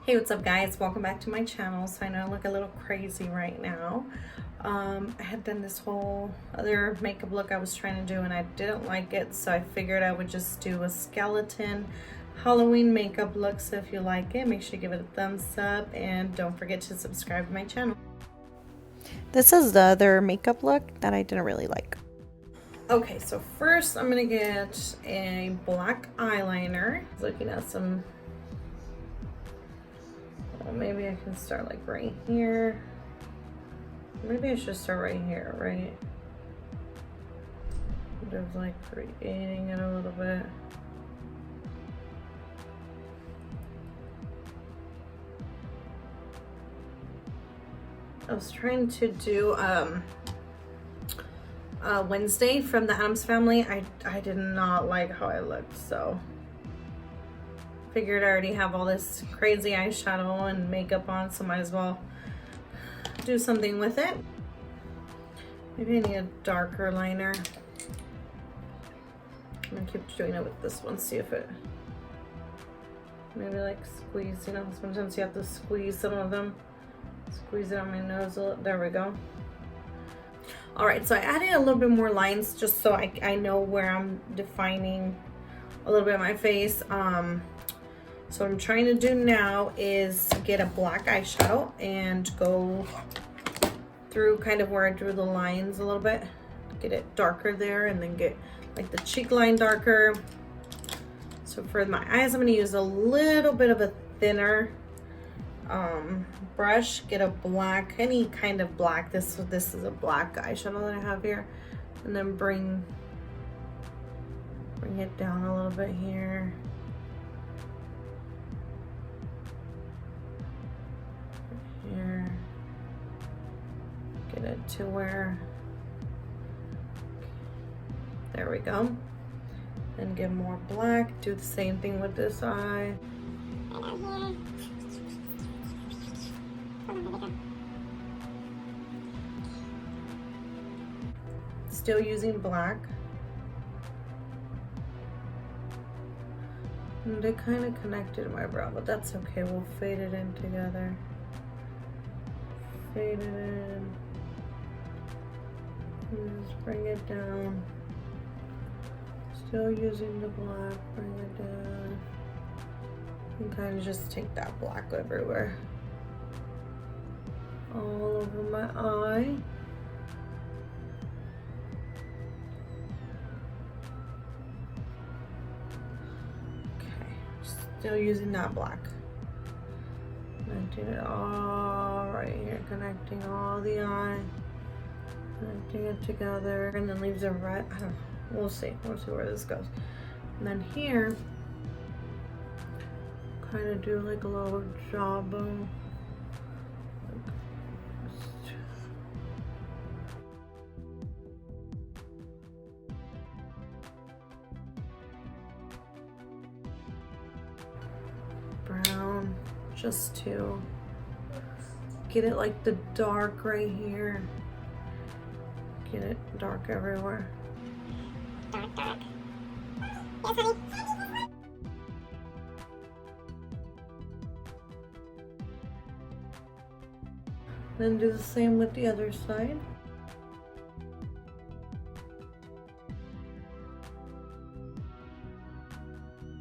Hey, what's up guys? Welcome back to my channel. So I know I look a little crazy right now. I had done this whole other makeup look I was trying to do and I didn't like it, so I figured I would just do a skeleton Halloween makeup look. So if you like it, make sure you give it a thumbs up and don't forget to subscribe to my channel. This is the other makeup look that I didn't really like. Okay, so first I'm gonna get a black eyeliner. Looking at some, well, maybe I can start like right here. Maybe I should start right here, right? Just like creating it a little bit. I was trying to do Wednesday from the Addams Family. I did not like how I looked, so figured I already have all this crazy eyeshadow and makeup on, so might as well do something with it. Maybe I need a darker liner. I'm gonna keep doing it with this one, see if it maybe like squeeze, you know, sometimes you have to squeeze some of them. Squeeze it on my nose a little. There we go. All right, so I added a little bit more lines just so I know where I'm defining a little bit of my face. So what I'm trying to do now is get a black eyeshadow and go through kind of where I drew the lines a little bit, get it darker there, and then get like the cheek line darker. So for my eyes, I'm going to use a little bit of a thinner brush, get a black, any kind of black. This is a black eyeshadow that I have here, and then bring it down a little bit here. Here, get it to where, there we go, and get more black. Do the same thing with this eye. Still using black. And it kind of connected to my brow, but that's okay. We'll fade it in together. Fade it in. And just bring it down. Still using the black, bring it down. And kind of just take that black everywhere. All over my eye. Still using that black. Connecting it all right here, connecting all the eye, connecting it together, and then leaves a red. I don't know. We'll see where this goes. And then here, kind of do like a little jawbone. Brown, just to get it like the dark right here. Get it dark everywhere. Dark. Yes, honey. Then do the same with the other side.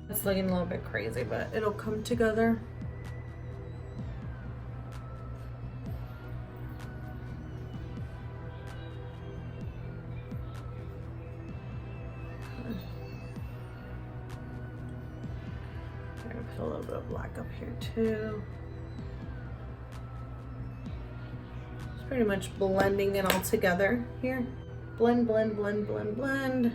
It's looking a little bit crazy, but it'll come together. Put a little bit of black up here too. It's pretty much blending it all together here. Blend, blend, blend, blend, blend.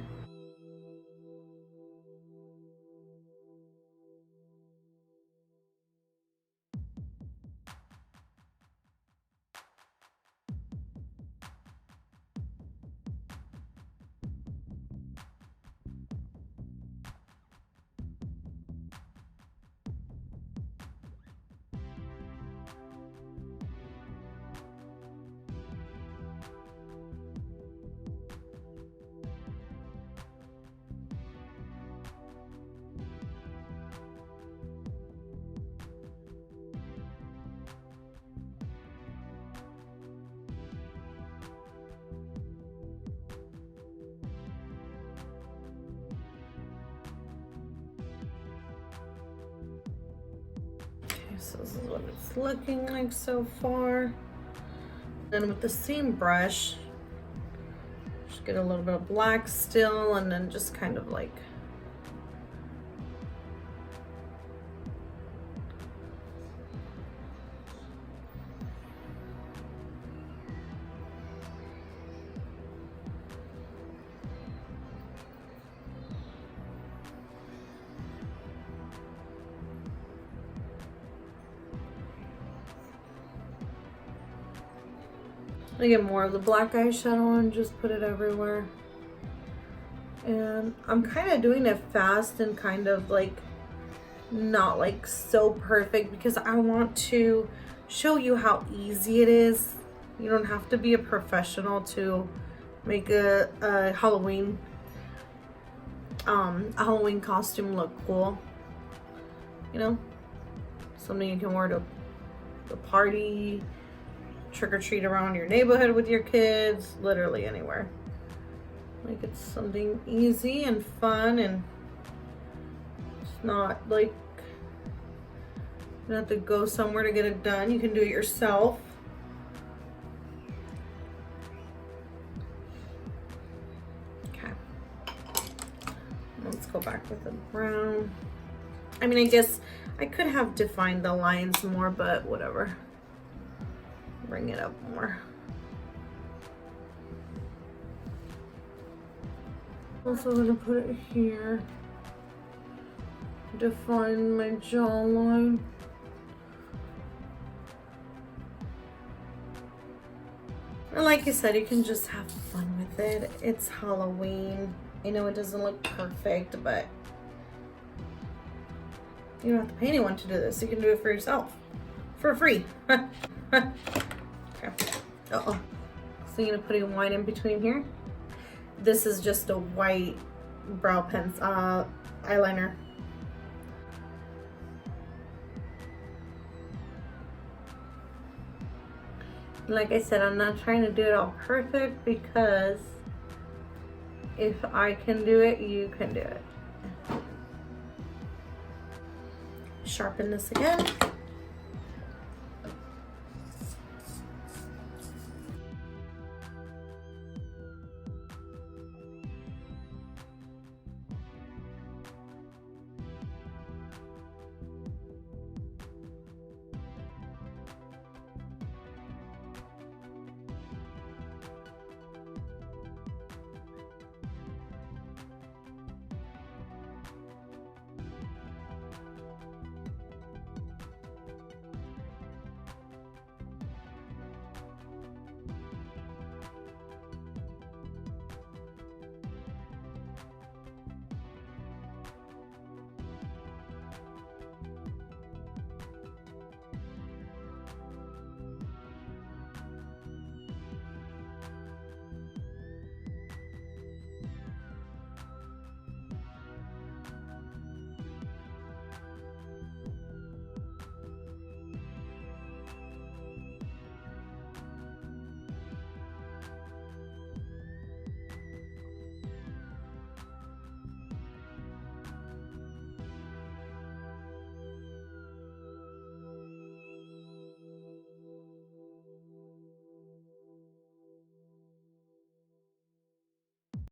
So this is what it's looking like so far. Then with the same brush, just get a little bit of black still, and then just kind of like I get more of the black eyeshadow and just put it everywhere. And I'm kind of doing it fast and kind of like not like so perfect because I want to show you how easy it is. You don't have to be a professional to make a Halloween costume look cool. You know, something you can wear to the party, trick or treat around your neighborhood with your kids, literally anywhere. Like, it's something easy and fun, and it's not like you don't have to go somewhere to get it done. You can do it yourself. Okay, let's go back with the brown. I mean, I guess I could have defined the lines more, but whatever. Bring it up more. Also gonna put it here. Define my jawline. And like I said, you can just have fun with it. It's Halloween. I know it doesn't look perfect, but you don't have to pay anyone to do this. You can do it for yourself. For free. Okay. Uh-oh. So you're gonna put a line in between here. This is just a white brow pencil, eyeliner. Like I said, I'm not trying to do it all perfect because if I can do it, you can do it. Sharpen this again.